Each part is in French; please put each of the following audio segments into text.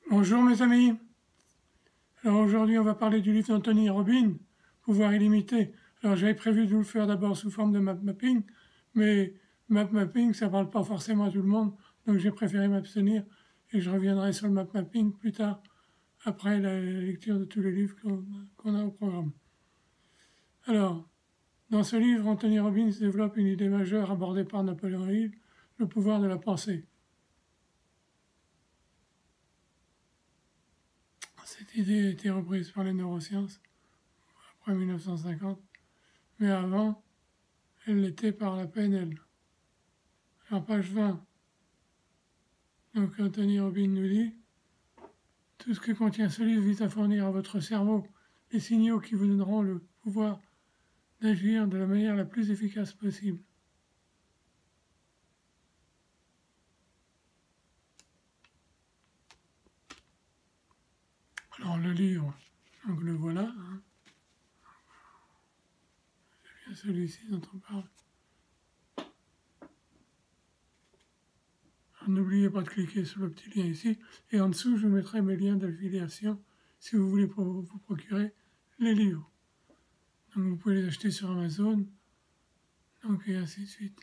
Bonjour mes amis. Alors aujourd'hui on va parler du livre d'Anthony Robbins, Pouvoir illimité. Alors j'avais prévu de vous le faire d'abord sous forme de map mapping, mais map mapping ça parle pas forcément à tout le monde, donc j'ai préféré m'abstenir et je reviendrai sur le map mapping plus tard, après la lecture de tous les livres qu'on a au programme. Alors, dans ce livre, Anthony Robbins développe une idée majeure abordée par Napoléon Hill, le pouvoir de la pensée. Cette idée a été reprise par les neurosciences après 1950, mais avant, elle l'était par la PNL. Alors, page 20. Donc, Anthony Robbins nous dit tout ce que contient ce livre vise à fournir à votre cerveau les signaux qui vous donneront le pouvoir d'agir de la manière la plus efficace possible. Alors, le livre, donc le voilà, hein. C'est bien celui-ci dont on parle. N'oubliez pas de cliquer sur le petit lien ici. Et en dessous, je vous mettrai mes liens d'affiliation si vous voulez vous procurer les livres. Donc vous pouvez les acheter sur Amazon, donc et ainsi de suite.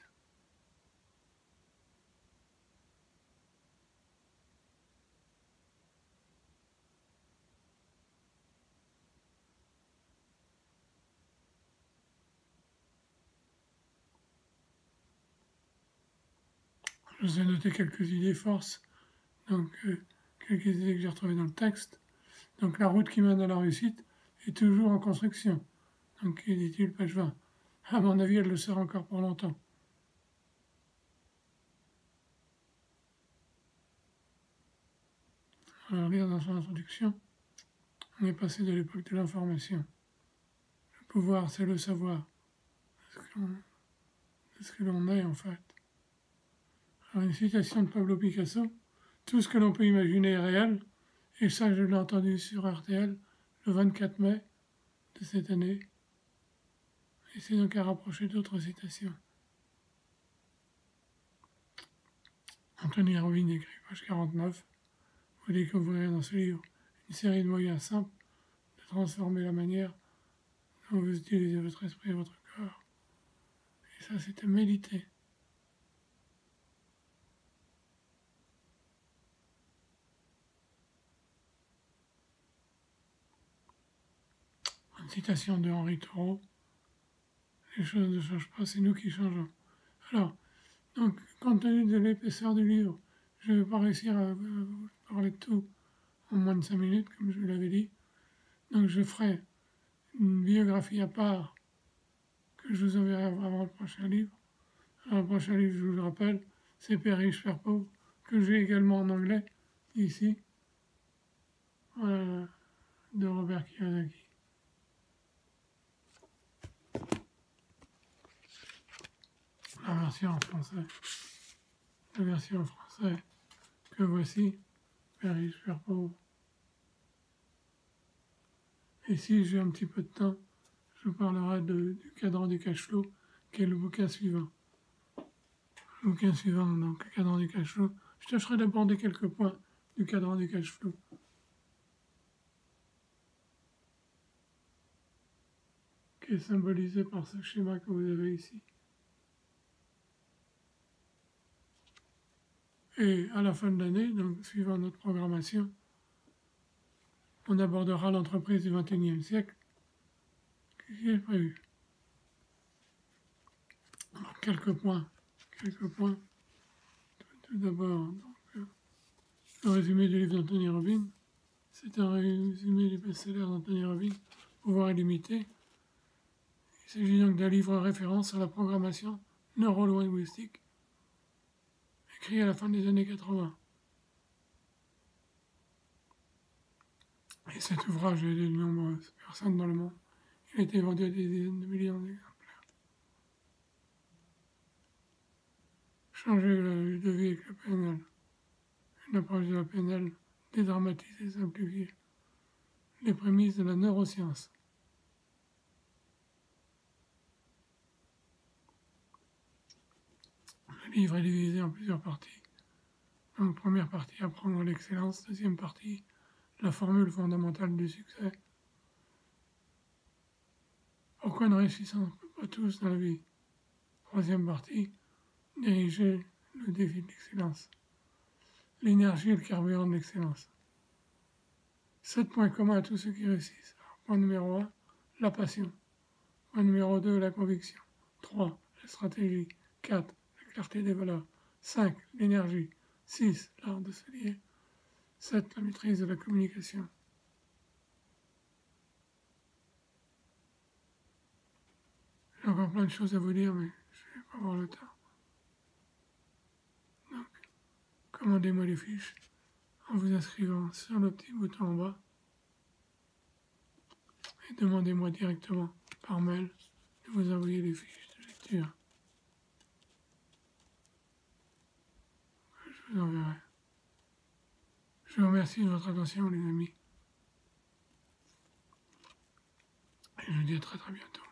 Je vous ai noté quelques idées forces, donc quelques idées que j'ai retrouvées dans le texte. Donc la route qui mène à la réussite est toujours en construction. Donc dit-il, page 20. À mon avis, elle le sera encore pour longtemps. Alors lire dans son introduction, on est passé de l'époque de l'information. Le pouvoir, c'est le savoir, de ce que l'on est en fait. Alors une citation de Pablo Picasso, tout ce que l'on peut imaginer est réel, et ça je l'ai entendu sur RTL le 24 mai de cette année, et c'est donc à rapprocher d'autres citations. Anthony Robbins écrit, page 49, vous découvrirez dans ce livre une série de moyens simples de transformer la manière dont vous utilisez votre esprit et votre corps. Et ça, c'était méditer. Une citation de Henri Thoreau, les choses ne changent pas, c'est nous qui changeons. Alors, donc, compte tenu de l'épaisseur du livre, je ne vais pas réussir à vous parler de tout en moins de 5 minutes, comme je vous l'avais dit. Donc, je ferai une biographie à part que je vous enverrai avant le prochain livre. Alors, le prochain livre, je vous le rappelle, c'est Père riche, Père pauvre, que j'ai également en anglais, ici, de Robert Kiyosaki. La version en français. La version en français que voici, Père riche, Père pauvre. Et si j'ai un petit peu de temps, je vous parlerai du cadran du cash flow, qui est le bouquin suivant. Le bouquin suivant, donc, le cadran du cash flow. Je tâcherai d'aborder quelques points du cadran du cash flow. Qui est symbolisé par ce schéma que vous avez ici. Et à la fin de l'année, donc suivant notre programmation, on abordera l'entreprise du XXIe siècle, qui est prévu. Alors, quelques points. Tout d'abord, le résumé du livre d'Anthony Robbins. C'est un résumé du best-seller d'Anthony Robbins, Pouvoir illimité. Il s'agit donc d'un livre référence sur la programmation neuro-linguistique, écrit à la fin des années 80. Et cet ouvrage a aidé de nombreuses personnes dans le monde. Il a été vendu à des dizaines de millions d'exemplaires. Changer de vie avec la PNL. Une approche de la PNL dédramatisée et simplifiée. Les prémices de la neuroscience. Le livre est divisé en plusieurs parties. Donc première partie, apprendre l'excellence. Deuxième partie, la formule fondamentale du succès. Pourquoi ne réussissons pas tous dans la vie? Troisième partie, diriger le défi de l'excellence. L'énergie est le carburant de l'excellence. 7 points communs à tous ceux qui réussissent. Alors, point numéro 1, la passion. Point numéro 2, la conviction. 3, la stratégie. 4, la clarté des valeurs. 5, l'énergie. 6, l'art de se lier. 7, la maîtrise de la communication. J'ai encore plein de choses à vous dire, mais je ne vais pas avoir le temps. Donc, commandez-moi les fiches en vous inscrivant sur le petit bouton en bas et demandez-moi directement par mail de vous envoyer les fiches de lecture. Je vous enverrai. Je vous remercie de votre attention, les amis. Et je vous dis à très très bientôt.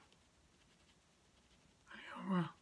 Allez, au revoir.